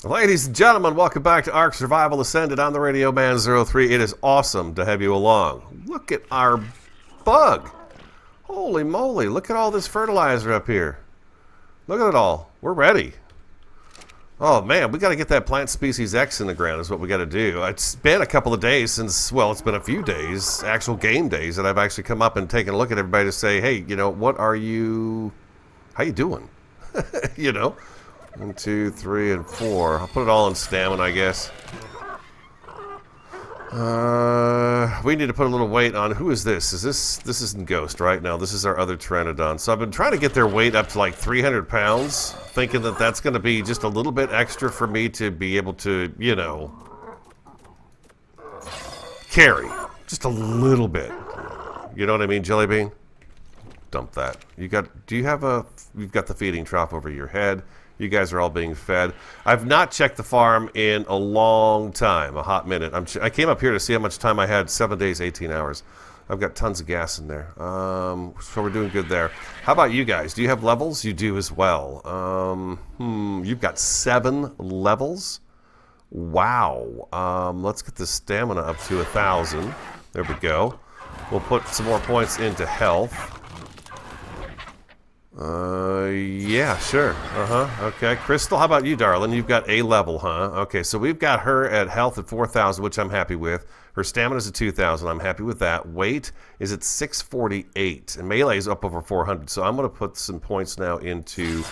Ladies and gentlemen, welcome back to Ark Survival Ascended on the Radio Man 03. It is awesome to have you along. Look at our bug. Holy moly, look at all this fertilizer up here. Look at it all. We're ready. Oh man, we got to get that plant species X in the ground is what we got to do. It's been a couple of days since, well, it's been a few days, actual game days, that I've actually come up and taken a look at everybody to say, hey, you know, what are you, how you doing? You know? 1, 2, 3, and 4. I'll put it all in stamina, I guess. We need to put a little weight on. Who is this? This isn't Ghost, right? No, this is our other Pteranodon. So I've been trying to get their weight up to like 300 pounds, thinking that that's going to be just a little bit extra for me to be able to, you know, carry. Just a little bit. You know what I mean, Jelly Bean? Dump that. You've got the feeding trough over your head. You guys are all being fed. I've not checked the farm in a long time, a hot minute. I came up here to see how much time I had, 7 days, 18 hours. I've got tons of gas in there. So we're doing good there. How about you guys? Do you have levels? You do as well. You've got 7 levels? Wow. Let's get the stamina up to 1,000. There we go. We'll put some more points into health. Yeah, sure. Okay. Crystal, how about you, darling? You've got a level, huh? Okay, so we've got her at health at 4,000, which I'm happy with. Her stamina's at 2,000. I'm happy with that. Weight is at 648, and melee is up over 400. So I'm going to put some points now into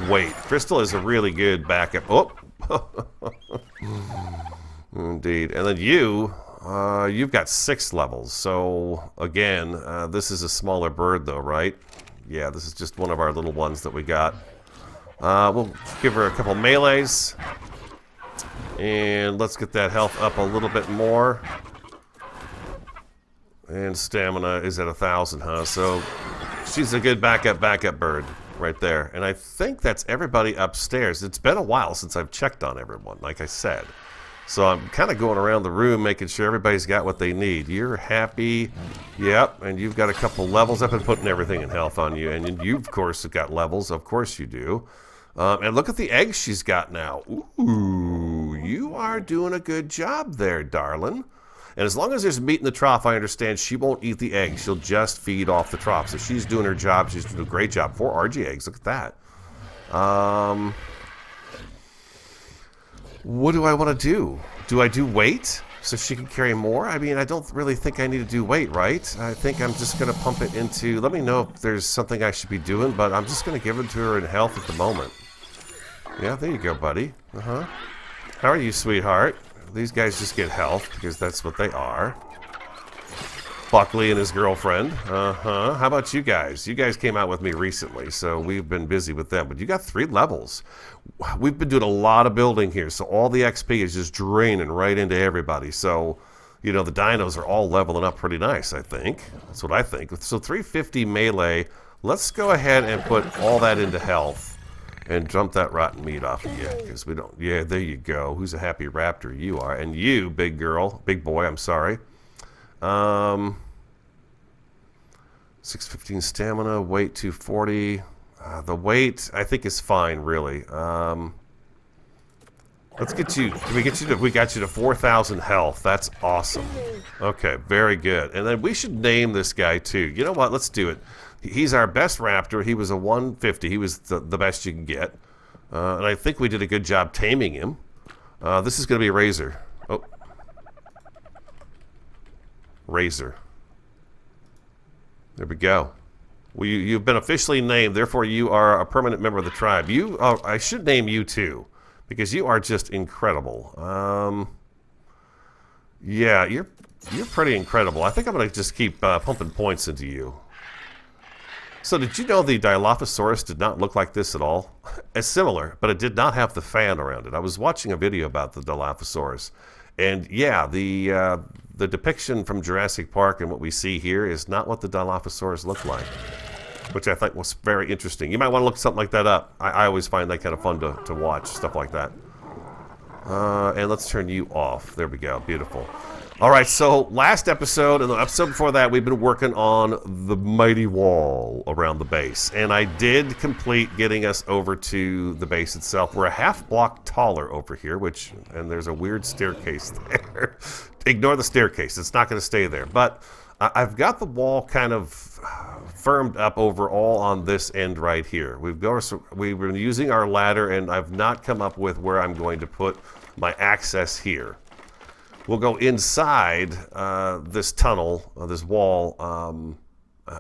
weight. Crystal is a really good backup. Oh, indeed. And then you've got 6 levels. So again, this is a smaller bird, though, right? Yeah, this is just one of our little ones that we got. We'll give her a couple melees. And let's get that health up a little bit more. And stamina is at 1,000, huh? So she's a good backup bird right there. And I think that's everybody upstairs. It's been a while since I've checked on everyone, like I said. So I'm kind of going around the room making sure everybody's got what they need. You're happy. Yep. And you've got a couple levels. I've been putting everything in health on you. And you, of course, have got levels. Of course you do. And look at the eggs she's got now. Ooh, you are doing a good job there, darling. And as long as there's meat in the trough, I understand she won't eat the eggs. She'll just feed off the trough. So she's doing her job. She's doing a great job. 4 RG eggs. Look at that. What do I want to do? Do I do weight so she can carry more? I mean, I don't really think I need to do weight, right? I think I'm just going to pump it into... Let me know if there's something I should be doing, but I'm just going to give it to her in health at the moment. Yeah, there you go, buddy. How are you, sweetheart? These guys just get health because that's what they are. Buckley and his girlfriend. How about you guys? You guys came out with me recently, so we've been busy with them. But you got 3 levels. We've been doing a lot of building here, so all the XP is just draining right into everybody. So, you know, the dinos are all leveling up pretty nice, I think. That's what I think. So 350 melee. Let's go ahead and put all that into health and dump that rotten meat off of you, because we don't... Yeah, there you go. Who's a happy raptor? You are. And you, big boy, I'm sorry. 615 stamina, weight 240. The weight, I think, is fine, really. Let's get you. We got you to 4,000 health. That's awesome. Okay, very good. And then we should name this guy too. You know what? Let's do it. He's our best raptor. He was a 150. He was the best you can get. And I think we did a good job taming him. This is going to be Razor. Oh. Razor. There we go. Well, you've been officially named, therefore you are a permanent member of the tribe. I should name you too, because you are just incredible. Yeah, you're pretty incredible. I think I'm going to just keep pumping points into you. So did you know the Dilophosaurus did not look like this at all? It's similar, but it did not have the fan around it. I was watching a video about the Dilophosaurus, and yeah, the depiction from Jurassic Park and what we see here is not what the Dilophosaurus looked like, which I think was very interesting. You might want to look something like that up. I always find that kind of fun to watch, stuff like that. And let's turn you off. There we go. Beautiful. All right, so last episode and the episode before that, we've been working on the mighty wall around the base. And I did complete getting us over to the base itself. We're a half block taller over here, and there's a weird staircase there. Ignore the staircase. It's not going to stay there. But I've got the wall kind of firmed up overall on this end right here. We've been using our ladder, and I've not come up with where I'm going to put my access here. We'll go inside this tunnel, this wall,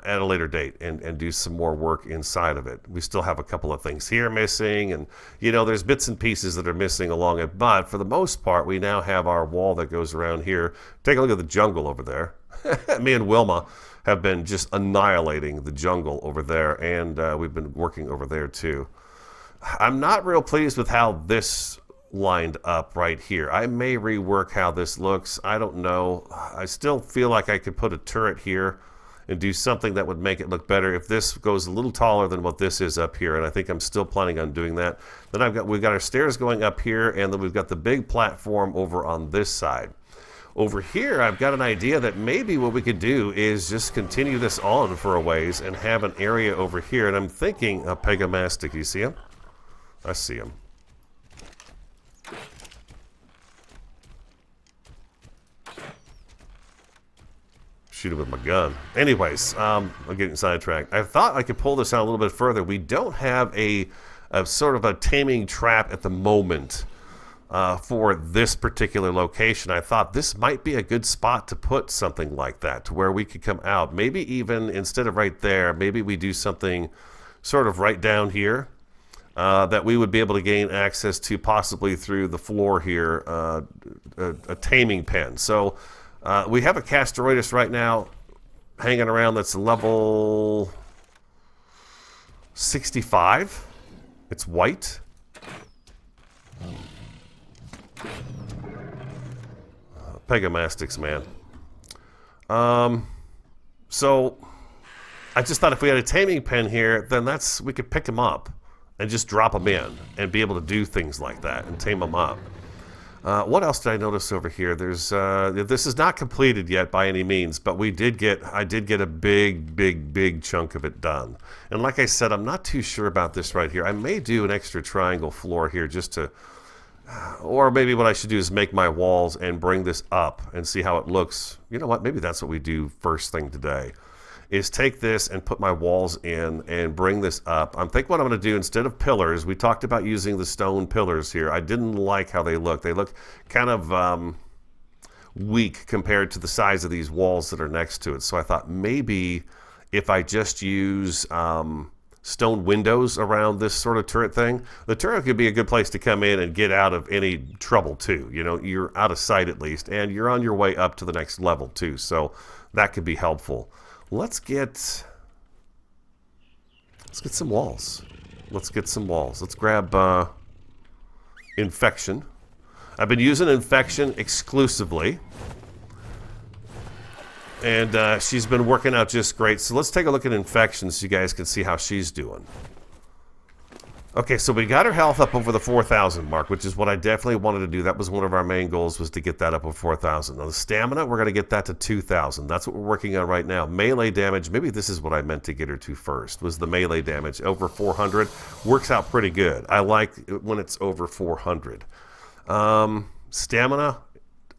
at a later date and do some more work inside of it. We still have a couple of things here missing, and there's bits and pieces that are missing along it, but for the most part we now have our wall that goes around here. Take a look at the jungle over there. Me and Wilma have been just annihilating the jungle over there, and we've been working over there too. I'm not real pleased with how this lined up right here. I may rework how this looks. I don't know. I still feel like I could put a turret here and do something that would make it look better if this goes a little taller than what this is up here, and I think I'm still planning on doing that. Then we've got our stairs going up here, and then we've got the big platform over on this side. Over here, I've got an idea that maybe what we could do is just continue this on for a ways and have an area over here, and I'm thinking a pegomastic. You see him? I see him. Shoot it with my gun. Anyways, I'm getting sidetracked. I thought I could pull this out a little bit further. We don't have a sort of a taming trap at the moment for this particular location. I thought this might be a good spot to put something like that, to where we could come out. Maybe even instead of right there, maybe we do something sort of right down here that we would be able to gain access to, possibly through the floor here, a taming pen. So we have a Castroidus right now hanging around that's level 65. It's white. Pegomastics, man. So I just thought if we had a taming pen here, then we could pick them up and just drop them in and be able to do things like that and tame them up. What else did I notice over here? There's this is not completed yet by any means, but I did get a big chunk of it done. And like I said, I'm not too sure about this right here. I may do an extra triangle floor here just to, or maybe what I should do is make my walls and bring this up and see how it looks. You know what? Maybe that's what we do first thing today, is take this and put my walls in and bring this up. I'm thinking what I'm going to do, instead of pillars, we talked about using the stone pillars here. I didn't like how they look. They look kind of weak compared to the size of these walls that are next to it. So I thought maybe if I just use stone windows around this sort of turret thing, the turret could be a good place to come in and get out of any trouble too. You're out of sight at least, and you're on your way up to the next level too. So that could be helpful. Let's get some walls. Let's grab infection. I've been using infection exclusively, and she's been working out just great. So let's take a look at infection so you guys can see how she's doing. Okay, so we got her health up over the 4,000 mark, which is what I definitely wanted to do. That was one of our main goals, was to get that up over 4,000. Now the stamina, we're going to get that to 2,000. That's what we're working on right now. Melee damage, maybe this is what I meant to get her to first, was the melee damage. Over 400 works out pretty good. I like it when it's over 400. Stamina,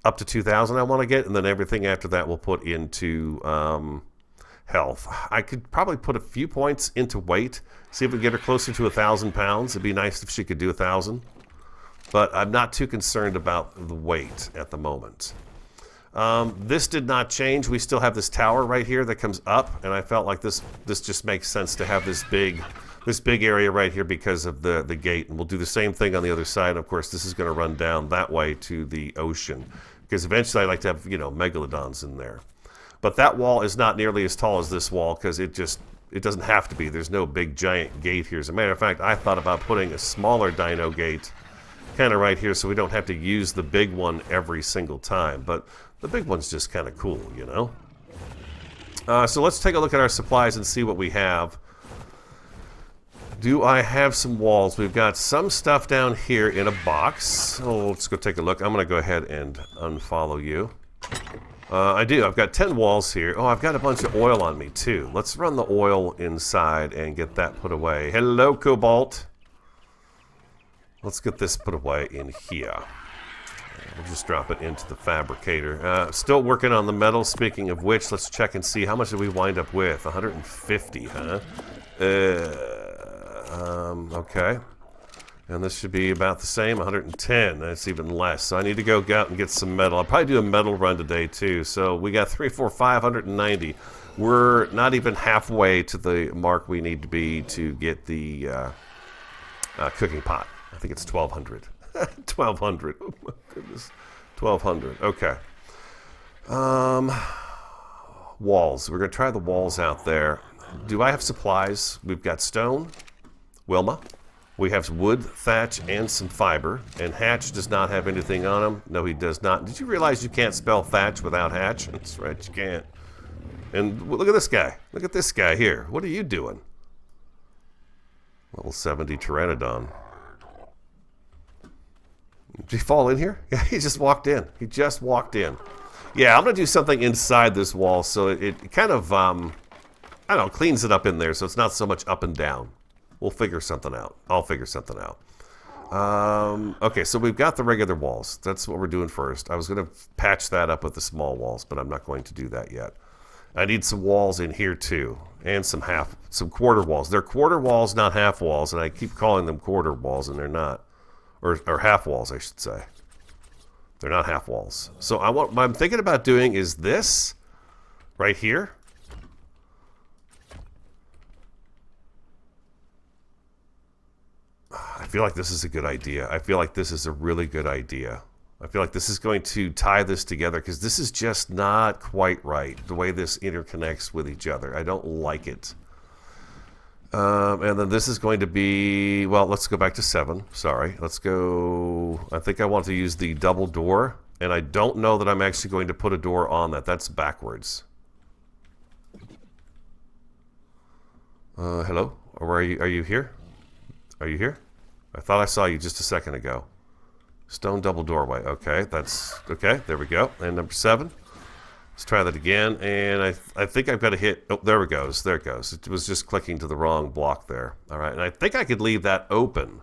up to 2,000 I want to get, and then everything after that we'll put into health. I could probably put a few points into weight, see if we can get her closer to 1,000 pounds. It'd be nice if she could do 1,000, but I'm not too concerned about the weight at the moment. This did not change. We still have this tower right here that comes up, and I felt like this just makes sense to have this big area right here because of the gate, and we'll do the same thing on the other side. Of course, this is going to run down that way to the ocean, because eventually I'd like to have megalodons in there. But that wall is not nearly as tall as this wall, because it doesn't have to be. There's no big giant gate here. As a matter of fact, I thought about putting a smaller dino gate kind of right here so we don't have to use the big one every single time. But the big one's just kind of cool, So let's take a look at our supplies and see what we have. Do I have some walls? We've got some stuff down here in a box. Oh, let's go take a look. I'm going to go ahead and unfollow you. I do. I've got 10 walls here. Oh, I've got a bunch of oil on me, too. Let's run the oil inside and get that put away. Hello, Cobalt. Let's get this put away in here. We'll just drop it into the fabricator. Still working on the metal. Speaking of which, let's check and see. How much did we wind up with? 150, huh? Okay. And this should be about the same, 110. That's even less. So I need to go out and get some metal. I'll probably do a metal run today, too. So we got 590. We're not even halfway to the mark we need to be to get the cooking pot. I think it's 1,200. 1,200. Oh, my goodness. 1,200. Okay. Walls. We're going to try the walls out there. Do I have supplies? We've got stone. Wilma. We have wood, thatch, and some fiber. And Hatch does not have anything on him. No, he does not. Did you realize you can't spell thatch without Hatch? That's right, you can't. And look at this guy. Look at this guy here. What are you doing? Level 70 Pteranodon. Did he fall in here? Yeah, he just walked in. He just walked in. Yeah, I'm going to do something inside this wall so it kind of, I don't know, cleans it up in there so it's not so much up and down. We'll figure something out. I'll figure something out. Okay, so we've got the regular walls. That's what we're doing first. I was going to patch that up with the small walls, but I'm not going to do that yet. I need some walls in here too, and some quarter walls. They're quarter walls, not half walls, and I keep calling them quarter walls, and they're not, or half walls, I should say. They're not half walls. So what I'm thinking about doing is this right here. I feel like this is a good idea. I feel like this is a really good idea. I feel like this is going to tie this together because this is just not quite right, the way this interconnects with each other. I don't like it. And then this is going to be, well, let's go back to 7. Sorry. Let's go, I think I want to use the double door, and I don't know that I'm actually going to put a door on that. That's backwards. Hello? Or are you here? Are you here? I thought I saw you just a second ago. Stone double doorway. Okay, that's okay. There we go. And number 7. Let's try that again. And I think I've got to hit. Oh, there it goes. There it goes. It was just clicking to the wrong block there. All right, and I think I could leave that open.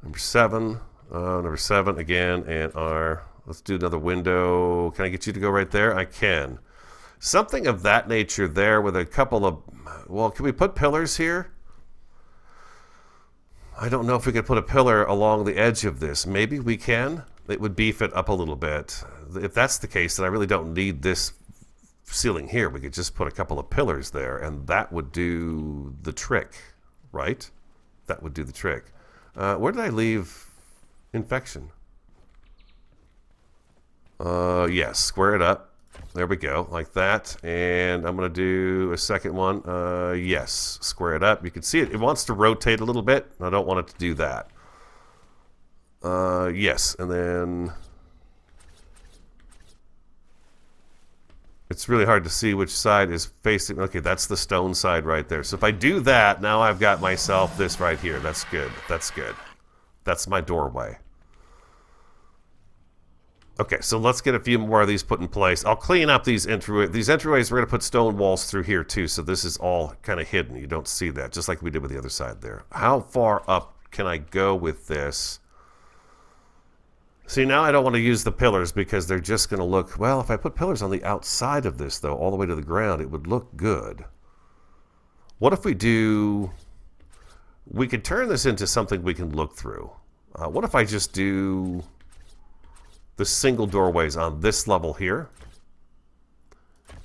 Number 7. Number 7 again. And let's do another window. Can I get you to go right there? I can. Something of that nature there with a couple of. Well, can we put pillars here? I don't know if we could put a pillar along the edge of this. Maybe we can. It would beef it up a little bit. If that's the case, then I really don't need this ceiling here. We could just put a couple of pillars there, and that would do the trick, right? That would do the trick. Where did I leave infection? Yes, square it up. There we go, like that. And I'm going to do a second one. Yes, square it up. You can see it. It wants to rotate a little bit. I don't want it to do that. Yes, and then it's really hard to see which side is facing. Okay, that's the stone side right there. So if I do that, now I've got myself this right here. That's good. That's good. That's my doorway. Okay, so let's get a few more of these put in place. I'll clean up these entryways. These entryways, we're going to put stone walls through here too, so this is all kind of hidden. You don't see that, just like we did with the other side there. How far up can I go with this? See, now I don't want to use the pillars because they're just going to look... Well, if I put pillars on the outside of this, though, all the way to the ground, it would look good. What if we do... We could turn this into something we can look through. What if I just do... the single doorways on this level here.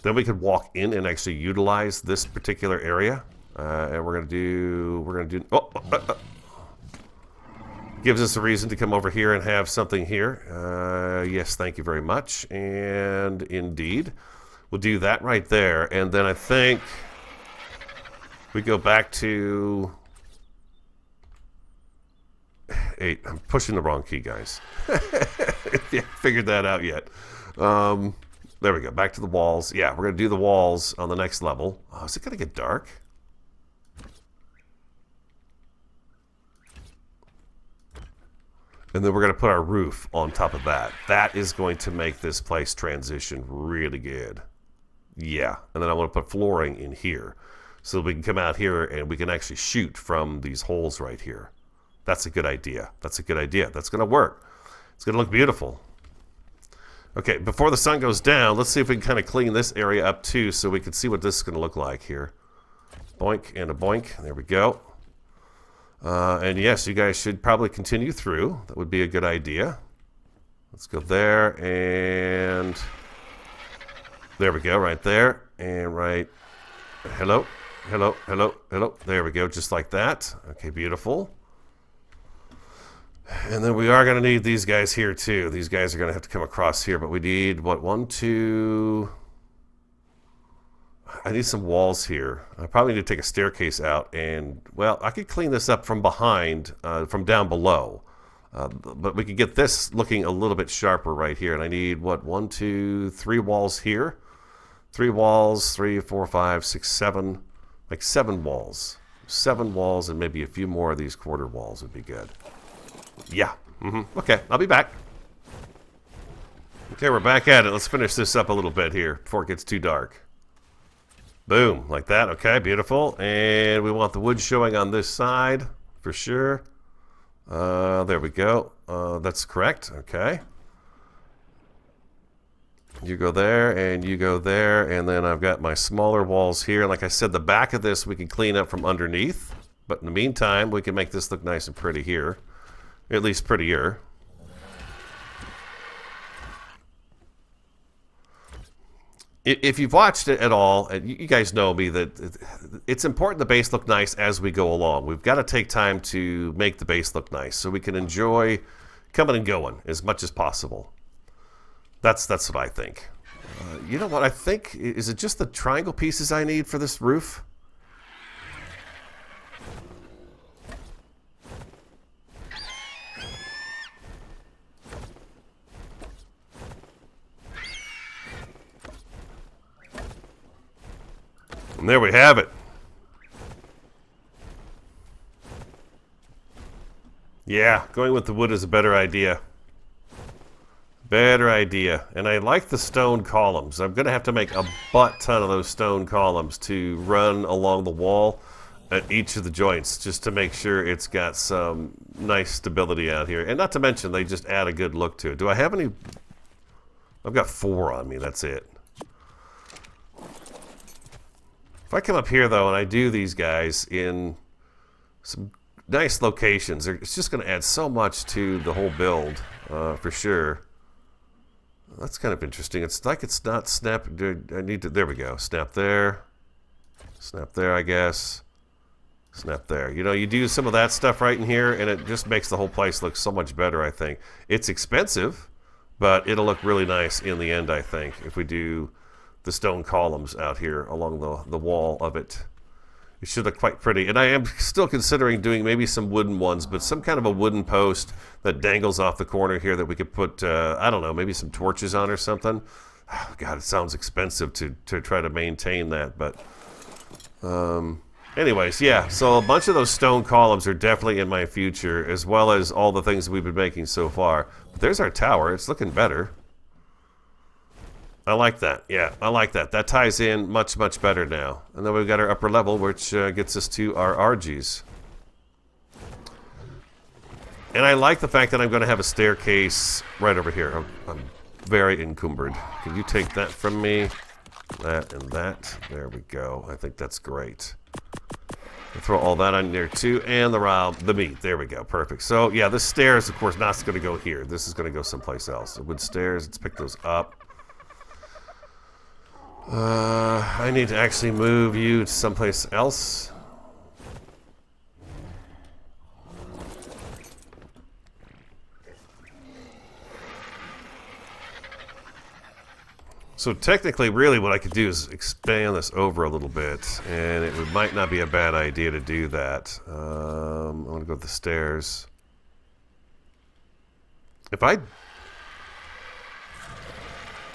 Then we could walk in and actually utilize this particular area. And we're gonna do. Gives us a reason to come over here and have something here. Yes, thank you very much. And indeed, we'll do that right there. And then I think we go back to 8. I'm pushing the wrong key, guys. If you haven't figured that out yet. There we go. Back to the walls. Yeah, we're going to do the walls on the next level. Oh, is it going to get dark? And then we're going to put our roof on top of that. That is going to make this place transition really good. Yeah. And then I want to put flooring in here so we can come out here and we can actually shoot from these holes right here. That's a good idea. That's a good idea. That's going to work. It's going to look beautiful. Okay, before the sun goes down, let's see if we can kind of clean this area up too so we can see what this is going to look like here. Boink and a boink. There we go. And yes, you guys should probably continue through. That would be a good idea. Let's go there, and there we go, right there. And right, hello, hello, hello, hello. There we go, just like that. Okay, beautiful. And then we are going to need these guys here too. These guys are going to have to come across here, but we need, what, 1, 2... I need some walls here. I probably need to take a staircase out, and, well, I could clean this up from behind, from down below. But we could get this looking a little bit sharper right here. And I need, what, 1, 2, 3 walls here. 3 walls, 3, 4, 5, 6, 7, like 7 walls. 7 walls, and maybe a few more of these quarter walls would be good. Yeah. Okay, I'll be back. Okay, we're back at it. Let's finish this up a little bit here before it gets too dark. Boom, like that. Okay, beautiful. And we want the wood showing on this side for sure. There we go. That's correct. Okay. You go there, and you go there, and then I've got my smaller walls here. Like I said, the back of this we can clean up from underneath. But in the meantime, we can make this look nice and pretty here. At least prettier. If you've watched it at all, and you guys know me, that it's important the base look nice as we go along. We've got to take time to make the base look nice so we can enjoy coming and going as much as possible. That's what I think. You know what I think? Is it just the triangle pieces I need for this roof? And there we have it. Yeah, going with the wood is a better idea. Better idea. And I like the stone columns. I'm going to have to make a butt ton of those stone columns to run along the wall at each of the joints just to make sure it's got some nice stability out here. And not to mention, they just add a good look to it. Do I have any? I've got 4 on me. That's it. If I come up here, though, and I do these guys in some nice locations, it's just going to add so much to the whole build, for sure. That's kind of interesting. It's like it's not snap. I need to. There we go. Snap there. Snap there, I guess. Snap there. You know, you do some of that stuff right in here, and it just makes the whole place look so much better, I think. It's expensive, but it'll look really nice in the end, I think, if we do the stone columns out here along the wall of it. It should look quite pretty. And I am still considering doing maybe some wooden ones, but some kind of a wooden post that dangles off the corner here that we could put, I don't know, maybe some torches on or something. Oh, God, it sounds expensive to try to maintain that. But anyways, yeah. So a bunch of those stone columns are definitely in my future, as well as all the things we've been making so far. But there's our tower. It's looking better. I like that. Yeah, I like that. That ties in much, much better now. And then we've got our upper level, which gets us to our RGs. And I like the fact that I'm going to have a staircase right over here. I'm very encumbered. Can you take that from me? That and that. There we go. I think that's great. I'll throw all that on there too. And the meat. There we go. Perfect. So, yeah, this stairs, of course, not going to go here. This is going to go someplace else. So wood stairs, let's pick those up. I need to actually move you to someplace else. So technically, really what I could do is expand this over a little bit, and it might not be a bad idea to do that. I'm going to go to the stairs. If I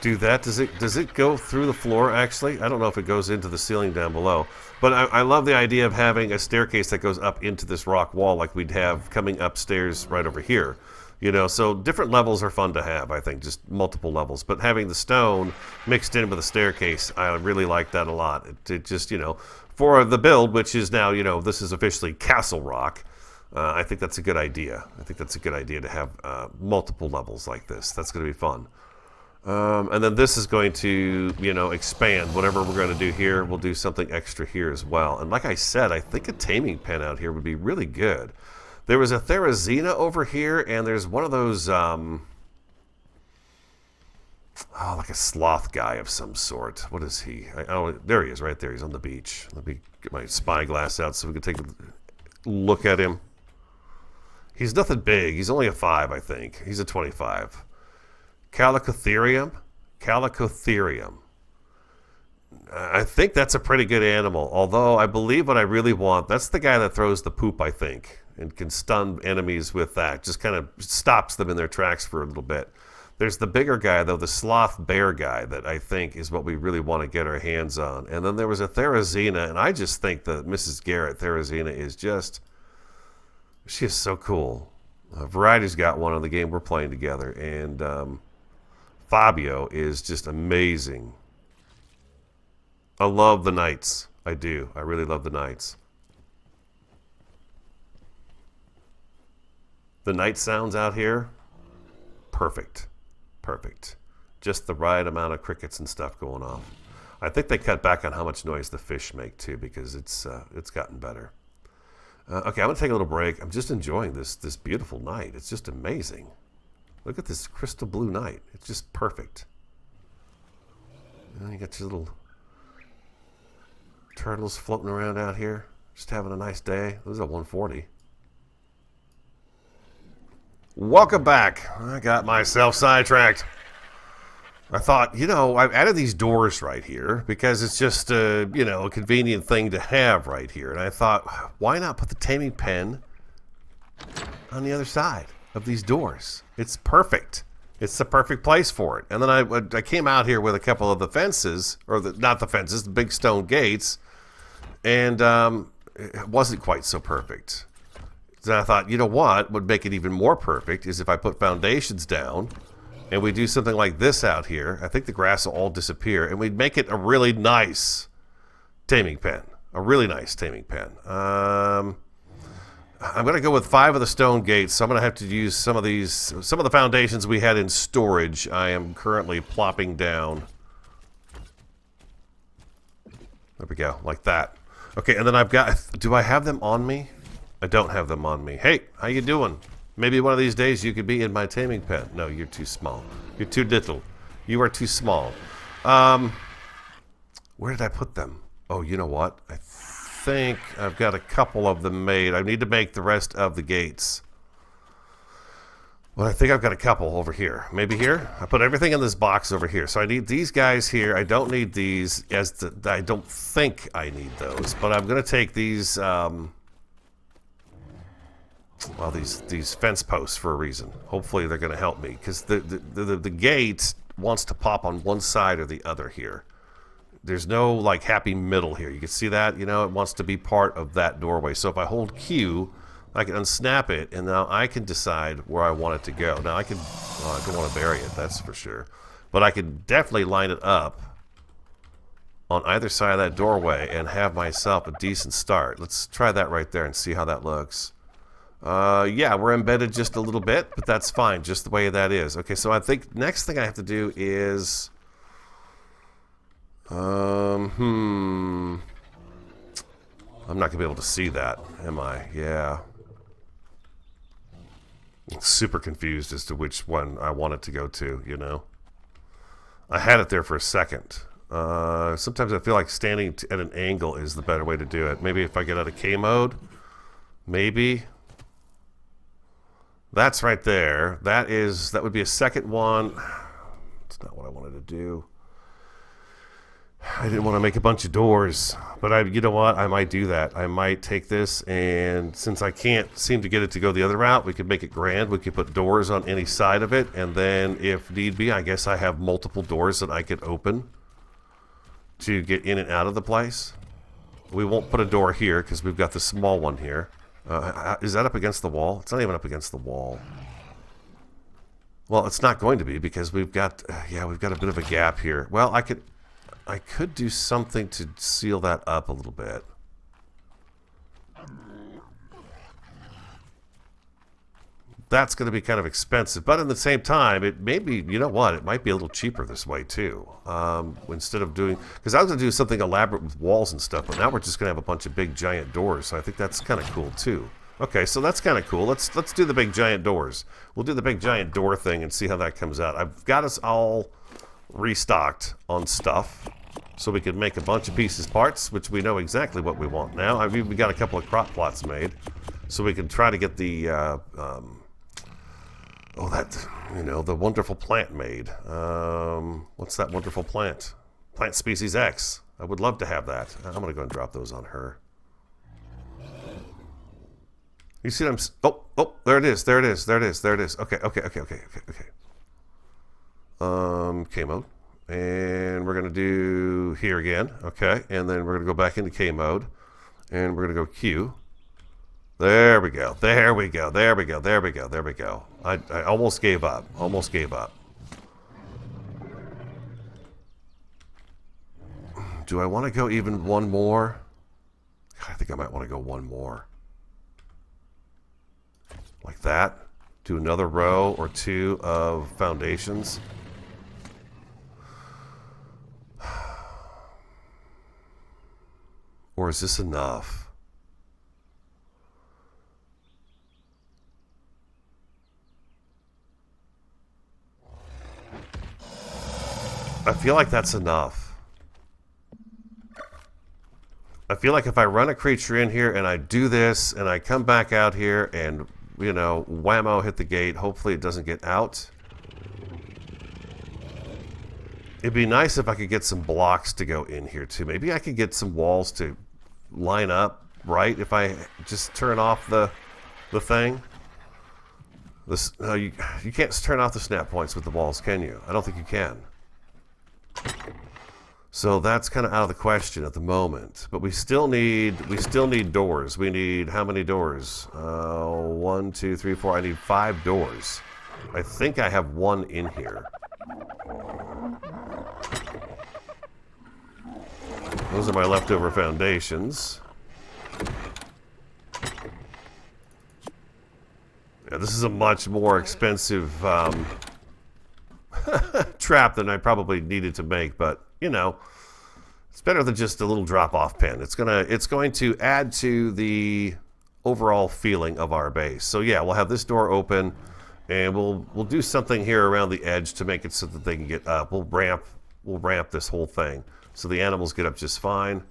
do that, does it go through the floor, actually? I don't know if it goes into the ceiling down below. But I love the idea of having a staircase that goes up into this rock wall like we'd have coming upstairs right over here. You know, so different levels are fun to have, I think, just multiple levels. But having the stone mixed in with a staircase, I really like that a lot. It just, you know, for the build, which is now, you know, this is officially Castle Rock, I think that's a good idea. I think that's a good idea to have multiple levels like this. That's going to be fun. And then this is going to, you know, expand. Whatever we're going to do here, we'll do something extra here as well. And like I said, I think a taming pen out here would be really good. There was a Therizina over here, and there's one of those, like a sloth guy of some sort. What is he? Oh, there he is, right there. He's on the beach. Let me get my spyglass out so we can take a look at him. He's nothing big. He's only a 5, I think. He's a 25. Calicotherium? Calicotherium. I think that's a pretty good animal, although I believe what I really want, that's the guy that throws the poop, I think, and can stun enemies with that. Just kind of stops them in their tracks for a little bit. There's the bigger guy, though, the sloth bear guy, that I think is what we really want to get our hands on. And then there was a Therizina, and I just think that Mrs. Garrett Therizina is just, she is so cool. Variety's got one on the game we're playing together, and Fabio is just amazing. I love the knights. I do. I really love the knights. The night sounds out here, perfect. Perfect. Just the right amount of crickets and stuff going off. I think they cut back on how much noise the fish make too, because it's gotten better. Okay, I'm gonna take a little break. I'm just enjoying this beautiful night. It's just amazing. Look at this crystal blue night. It's just perfect. And you got your little turtles floating around out here, just having a nice day. This is a 140. Welcome back. I got myself sidetracked. I thought, you know, I've added these doors right here because it's just a, you know, a convenient thing to have right here. And I thought, why not put the taming pen on the other side of these doors? It's perfect. It's the perfect place for it. And then I came out here with a couple of the fences, or not the fences, the big stone gates, and it wasn't quite so perfect. So I thought, you know what would make it even more perfect is if I put foundations down and we do something like this out here. I think the grass will all disappear, and we'd make it a really nice taming pen. A really nice taming pen. I'm going to go with 5 of the stone gates, so I'm going to have to use some of the foundations we had in storage. I am currently plopping down. There we go, like that. Okay, and then I've got, do I have them on me? I don't have them on me. Hey, how you doing? Maybe one of these days you could be in my taming pen. No, you're too small. You're too little. You are too small. Where did I put them? Oh, you know what? I think I've got a couple of them made. I need to make the rest of the gates. Well, I think I've got a couple over here. Maybe here? I put everything in this box over here. So I need these guys here. I don't need these. I don't think I need those. But I'm going to take these... well, these fence posts for a reason. Hopefully they're going to help me, because the gate wants to pop on one side or the other here. There's no like happy middle here. You can see that, you know, it wants to be part of that doorway. So if I hold Q, I can unsnap it, and now I can decide where I want it to go. Now I can, well, I don't want to bury it, that's for sure, but I can definitely line it up on either side of that doorway and have myself a decent start. Let's try that right there and see how that looks. Yeah, we're embedded just a little bit, but that's fine, just the way that is. Okay, so I think next thing I have to do is... I'm not going to be able to see that, am I? Yeah. I'm super confused as to which one I want it to go to, you know? I had it there for a second. Sometimes I feel like standing at an angle is the better way to do it. Maybe if I get out of K mode, maybe... That's right there. That would be a second one. That's not what I wanted to do. I didn't want to make a bunch of doors, but you know what? I might do that. I might take this, and since I can't seem to get it to go the other route, we could make it grand. We could put doors on any side of it, and then if need be, I guess I have multiple doors that I could open to get in and out of the place. We won't put a door here because we've got the small one here. Is that up against the wall? It's not even up against the wall. Well, it's not going to be because we've got we've got a bit of a gap here. Well, I could do something to seal that up a little bit. That's going to be kind of expensive, but at the same time, it may be, you know what, it might be a little cheaper this way too. Instead of doing, because I was going to do something elaborate with walls and stuff, but now we're just going to have a bunch of big giant doors, so I think that's kind of cool too. Okay, so that's kind of cool. Let's do the big giant doors. We'll do the big giant door thing and see how that comes out. I've got us all restocked on stuff, so we can make a bunch of pieces parts, which we know exactly what we want now. I've even got a couple of crop plots made, so we can try to get the the wonderful plant made. What's that wonderful plant? Plant species X. I would love to have that. I'm going to go and drop those on her. You see what I'm... Oh, there it is. There it is. There it is. There it is. Okay. K mode. And we're going to do here again. Okay. And then we're going to go back into K mode. And we're going to go Q. There we go. There we go. There we go. There we go. There we go. I almost gave up. Almost gave up. Do I want to go even one more? I think I might want to go one more. Like that. Do another row or two of foundations. Or is this enough? I feel like that's enough. I feel like if I run a creature in here and I do this and I come back out here and, you know, whammo, hit the gate, hopefully it doesn't get out. It'd be nice if I could get some blocks to go in here too. Maybe I could get some walls to line up, right? If I just turn off the thing. This you can't turn off the snap points with the walls, can you? I don't think you can. So that's kind of out of the question at the moment. But we still need doors. We need how many doors? 1, 2, 3, 4. I need 5 doors. I think I have one in here. Those are my leftover foundations. Yeah, this is a much more expensive trap than I probably needed to make, but you know, it's better than just a little drop-off pin. It's going to add to the overall feeling of our base. So yeah, we'll have this door open, and we'll do something here around the edge to make it so that they can get up. We'll ramp this whole thing so the animals get up just fine.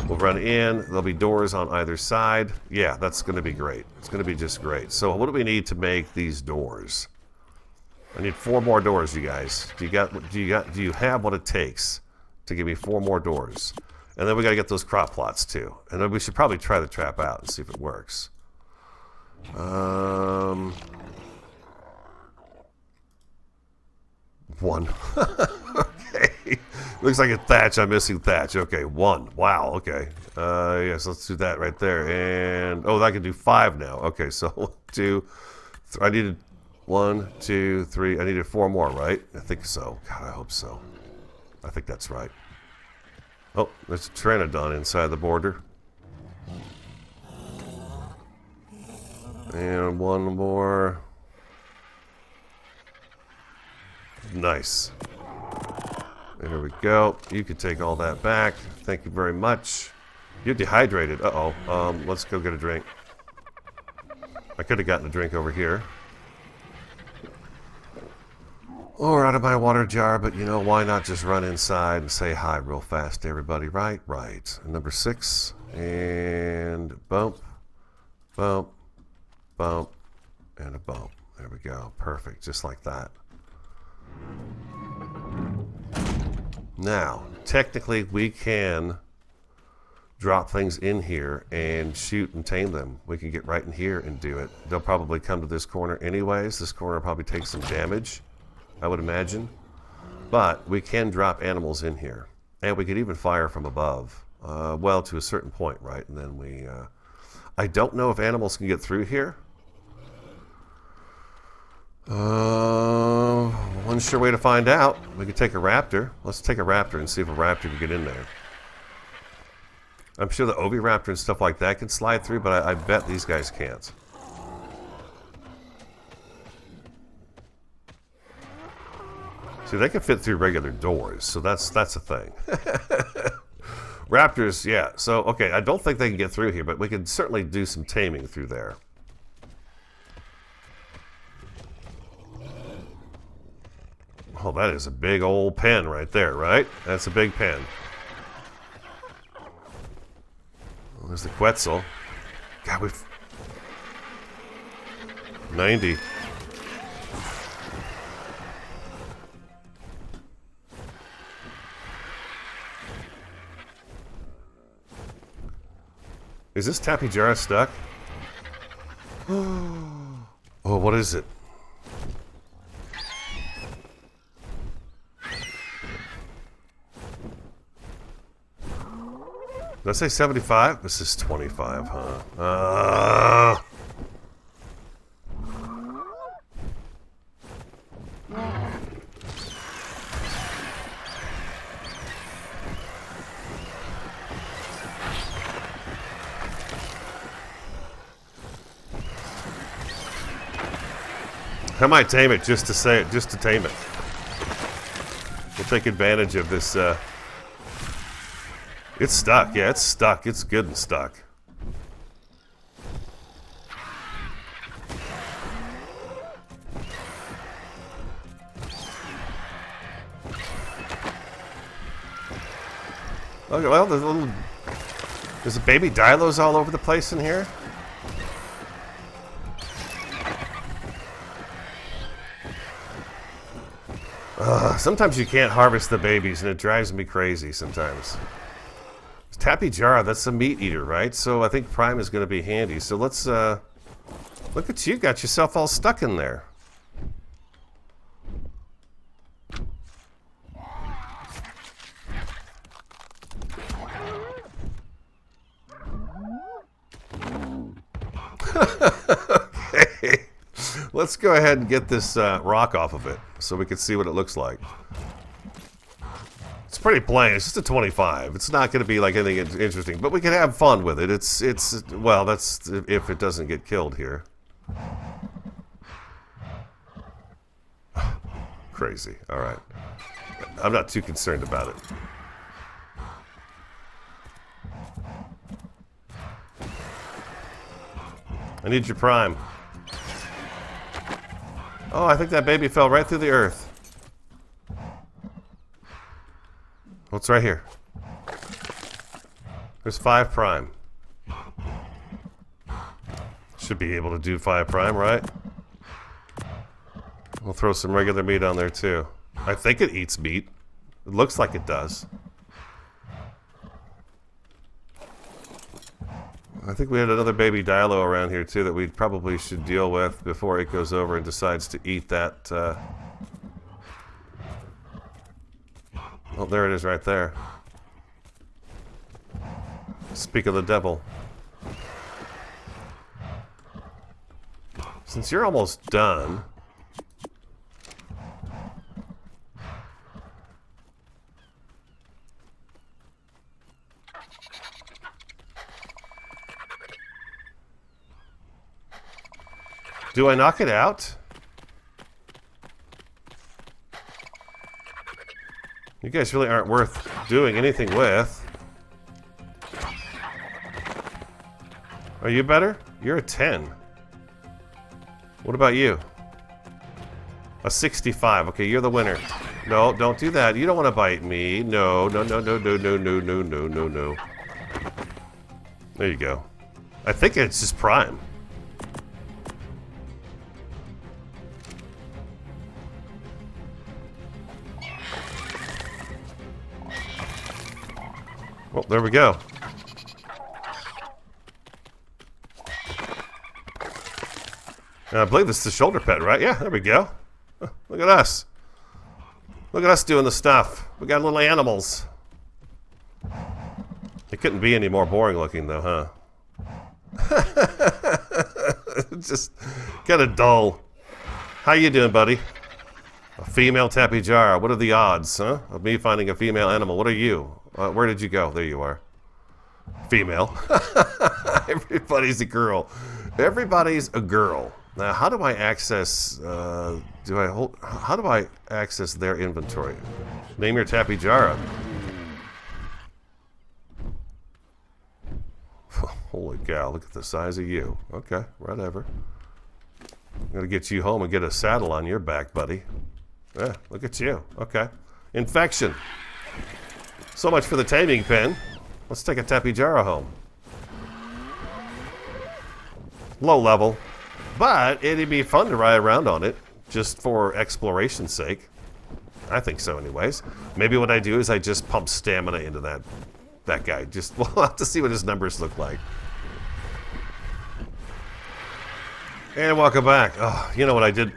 We'll run in. There'll be doors on either side. Yeah, that's going to be great. It's going to be just great. So what do we need to make these doors? I need 4 more doors, you guys. Do you have what it takes to give me 4 more doors? And then we got to get those crop plots too. And then we should probably try the trap out and see if it works. 1. Okay. Looks like a thatch. I'm missing thatch. Okay, 1. Wow. Okay. Yes, let's do that right there. And I can do 5 now. Okay, so 2. I needed 1, 2, 3. I needed 4 more, right? I think so. God, I hope so. I think that's right. Oh, there's a Pteranodon inside the border. And 1 more. Nice. There we go. You can take all that back. Thank you very much. You're dehydrated. Uh-oh. Let's go get a drink. I could have gotten a drink over here. Or out of my water jar, but you know, why not just run inside and say hi real fast to everybody, right? Right. And number 6. And bump, bump, bump, and a bump. There we go. Perfect. Just like that. Now, technically, we can drop things in here and shoot and tame them. We can get right in here and do it. They'll probably come to this corner anyways. This corner probably takes some damage, I would imagine. But we can drop animals in here. And we could even fire from above. Well, to a certain point, right? And then we... I don't know if animals can get through here. unsure way to find out. We could take a raptor. Let's take a raptor and see if a raptor can get in there. I'm sure the oviraptor and stuff like that can slide through, but I bet these guys can't. See, they can fit through regular doors, so that's a thing. Raptors, yeah. So, okay, I don't think they can get through here, but we can certainly do some taming through there. Oh, that is a big old pen right there, right? That's a big pen. Well, there's the Quetzal. God, we've... 90. Is this Tappy Jara stuck? Oh, what is it? Did I say 75? This is 25, huh? I might tame it just to say it, just to tame it. We'll take advantage of this. It's stuck. Yeah, it's stuck. It's good and stuck. Okay, well, there's a baby Dilos all over the place in here. Sometimes you can't harvest the babies, and it drives me crazy sometimes. Tappy Jara, that's a meat eater, right? So I think Prime is going to be handy. So let's, look at you, got yourself all stuck in there. Okay. Let's go ahead and get this rock off of it so we can see what it looks like. It's pretty plain. It's just a 25. It's not going to be like anything interesting, but we can have fun with it. It's well, that's if it doesn't get killed here. Crazy. All right. I'm not too concerned about it. I need your Prime. Oh, I think that baby fell right through the earth. What's right here? There's 5 Prime. Should be able to do 5 Prime, right? We'll throw some regular meat on there too. I think it eats meat. It looks like it does. I think we had another baby Dilo around here too that we probably should deal with before it goes over and decides to eat that. Oh, there it is right there. Speak of the devil. Since you're almost done... Do I knock it out? You guys really aren't worth doing anything with. Are you better? You're a 10. What about you? A 65. Okay, you're the winner. No, don't do that. You don't want to bite me. No, no, no, no, no, no, no, no, no, no, no. There you go. I think it's just Prime. Well, there we go. I believe this is the shoulder pet, right? Yeah, there we go. Look at us. Look at us doing the stuff. We got little animals. It couldn't be any more boring looking, though, huh? Just kind of dull. How you doing, buddy? A female tapy jara. What are the odds, huh? Of me finding a female animal. What are you? Where did you go? There you are. Female. Everybody's a girl. Everybody's a girl. Now, how do I access? How do I access their inventory? Name your tapy jara. Holy cow! Look at the size of you. Okay, whatever. I'm gonna get you home and get a saddle on your back, buddy. Yeah, look at you. Okay. Infection. So much for the taming pen. Let's take a tapy jara home. Low level. But it'd be fun to ride around on it, just for exploration's sake. I think so anyways. Maybe what I do is I just pump stamina into that guy. We'll have to see what his numbers look like. And welcome back. Oh, you know what I did?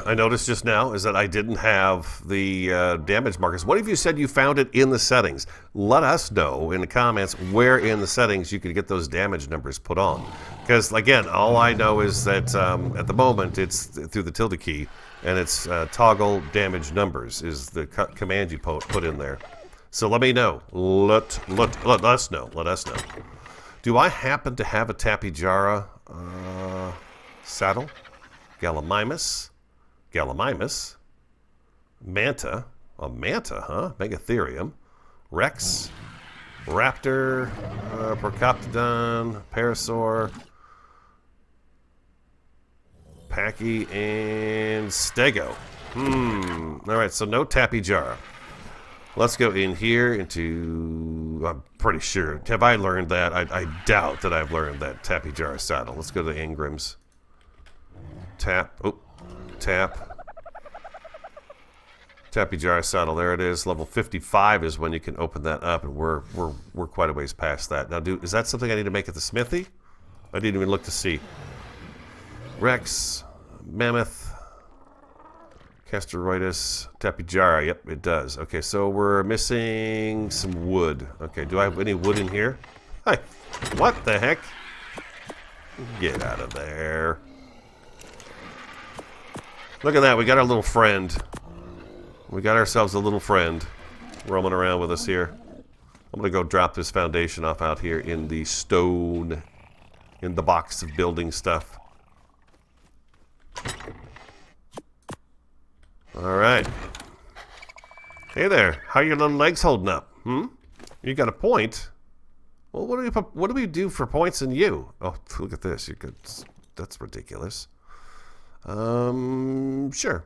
I noticed just now is that I didn't have the damage markers. What if you said you found it in the settings? Let us know in the comments where in the settings you could get those damage numbers put on. Because, again, all I know is that at the moment it's through the tilde key, and it's toggle damage numbers is the command you put in there. So let me know. Let us know. Let us know. Do I happen to have a tapy jara saddle? Gallimimus. Manta. A manta, huh? Megatherium. Rex. Raptor. Procoptodon. Parasaur. Packy. And Stego. Alright, so no tapy jara. Let's go in here into... I'm pretty sure. Have I learned that? I doubt that I've learned that tapy jara saddle. Let's go to Ingram's. Tap. Oh. Tap. Tapy jara saddle. There it is. Level 55 is when you can open that up, and we're quite a ways past that. Now, is that something I need to make at the smithy? I didn't even look to see. Rex. Mammoth. Castoritis, tapy jara. Yep, it does. Okay, so we're missing some wood. Okay, do I have any wood in here? Hi. What the heck? Get out of there. Look at that. We got our little friend. We got ourselves a little friend roaming around with us here. I'm going to go drop this foundation off out here in the stone, in the box of building stuff. Alright. Hey there. How are your little legs holding up? You got a point? Well, what do we do for points in you? Oh, look at this. That's ridiculous. Sure.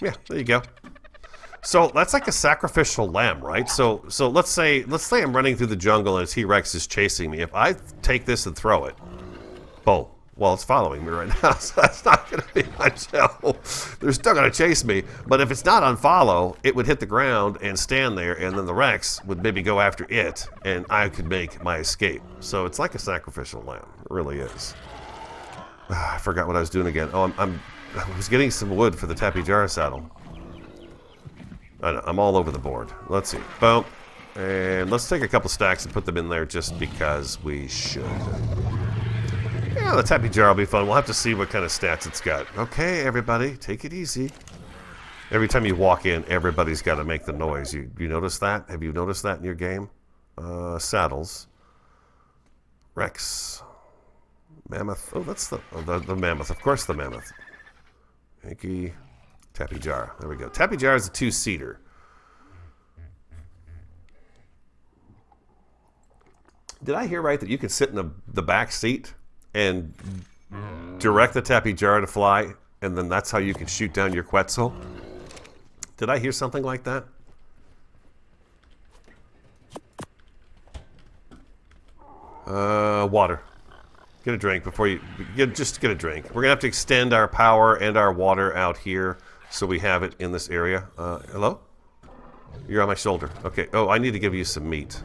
Yeah, there you go. So that's like a sacrificial lamb, right? So let's say I'm running through the jungle and a T-Rex is chasing me. If I take this and throw it, boom. Well, it's following me right now, so that's not going to be much help. They're still going to chase me, but if it's not on follow, it would hit the ground and stand there, and then the Rex would maybe go after it, and I could make my escape. So it's like a sacrificial lamb. It really is. I forgot what I was doing again. Oh, I was getting some wood for the tapy jara saddle. I know, I'm all over the board. Let's see. Boom. And let's take a couple stacks and put them in there just because we should. Yeah, the tapy jara will be fun. We'll have to see what kind of stats it's got. Okay, everybody, take it easy. Every time you walk in, everybody's got to make the noise. You notice that? Have you noticed that in your game? Saddles. Rex. Mammoth. Oh, that's the mammoth. Of course the mammoth. Hanky. Tapy jara. There we go. Tapy jara is a 2-seater. Did I hear right that you can sit in the back seat and direct the tapy jara to fly, and then that's how you can shoot down your Quetzal? Did I hear something like that? Water. Get a drink before you... just get a drink. We're going to have to extend our power and our water out here so we have it in this area. Hello? You're on my shoulder. Okay. Oh, I need to give you some meat.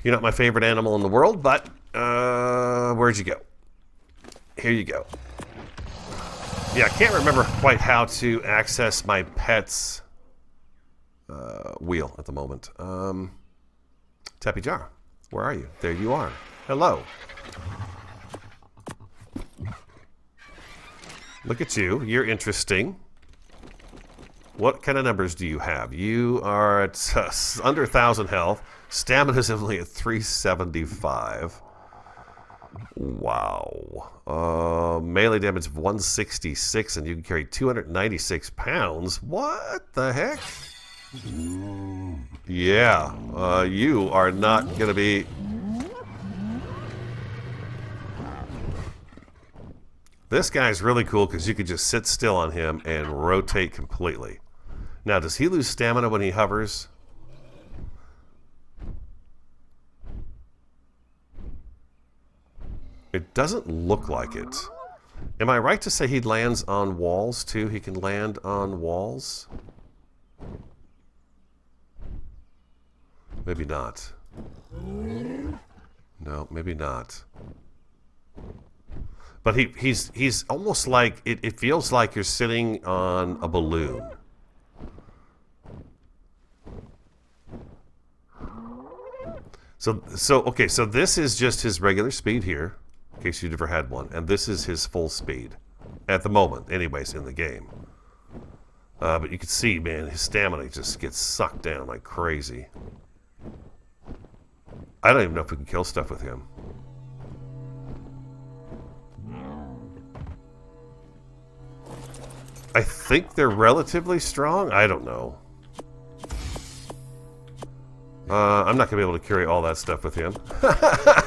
You're not my favorite animal in the world, but where'd you go? Here you go. Yeah, I can't remember quite how to access my pet's wheel at the moment. Tapy jara, where are you? There you are. Hello. Look at you. You're interesting. What kind of numbers do you have? You are at under 1,000 health. Stamina's only at 375. Wow. Melee damage of 166, and you can carry 296 pounds. What the heck? Yeah. You are not going to be... This guy's really cool because you could just sit still on him and rotate completely. Now, does he lose stamina when he hovers? It doesn't look like it. Am I right to say he lands on walls too? He can land on walls? Maybe not. No, maybe not. But he's almost like, it feels like you're sitting on a balloon. Okay, so this is just his regular speed here, in case you never had one, and this is his full speed, at the moment, anyways, in the game. But you can see, man, his stamina just gets sucked down like crazy. I don't even know if we can kill stuff with him. I think they're relatively strong. I don't know. I'm not going to be able to carry all that stuff with him.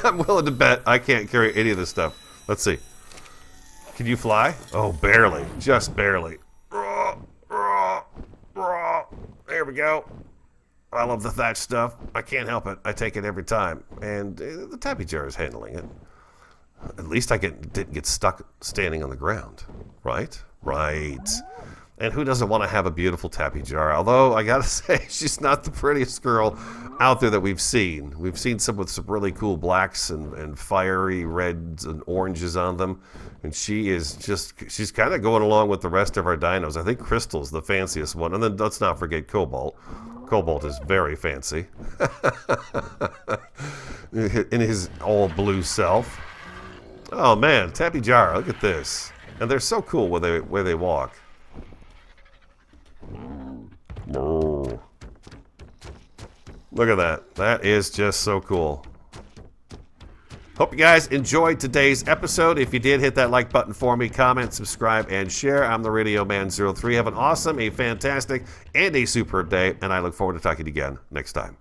I'm willing to bet I can't carry any of this stuff. Let's see. Can you fly? Oh, barely. Just barely. There we go. I love the thatch stuff. I can't help it. I take it every time. And the tapy jar is handling it. At least I didn't get stuck standing on the ground. Right? Right. And who doesn't want to have a beautiful tapy jar? Although, I gotta say, she's not the prettiest girl out there that we've seen. We've seen some with some really cool blacks and fiery reds and oranges on them. And she's kind of going along with the rest of our dinos. I think Crystal's the fanciest one. And then let's not forget Cobalt. Cobalt is very fancy. In his all blue self. Oh man, tapy jar, look at this. And they're so cool where they walk. Look at that. That is just so cool. Hope you guys enjoyed today's episode. If you did, hit that like button for me, comment, subscribe, and share. I'm the Radio Man 03. Have an awesome, a fantastic, and a superb day, and I look forward to talking to you again next time.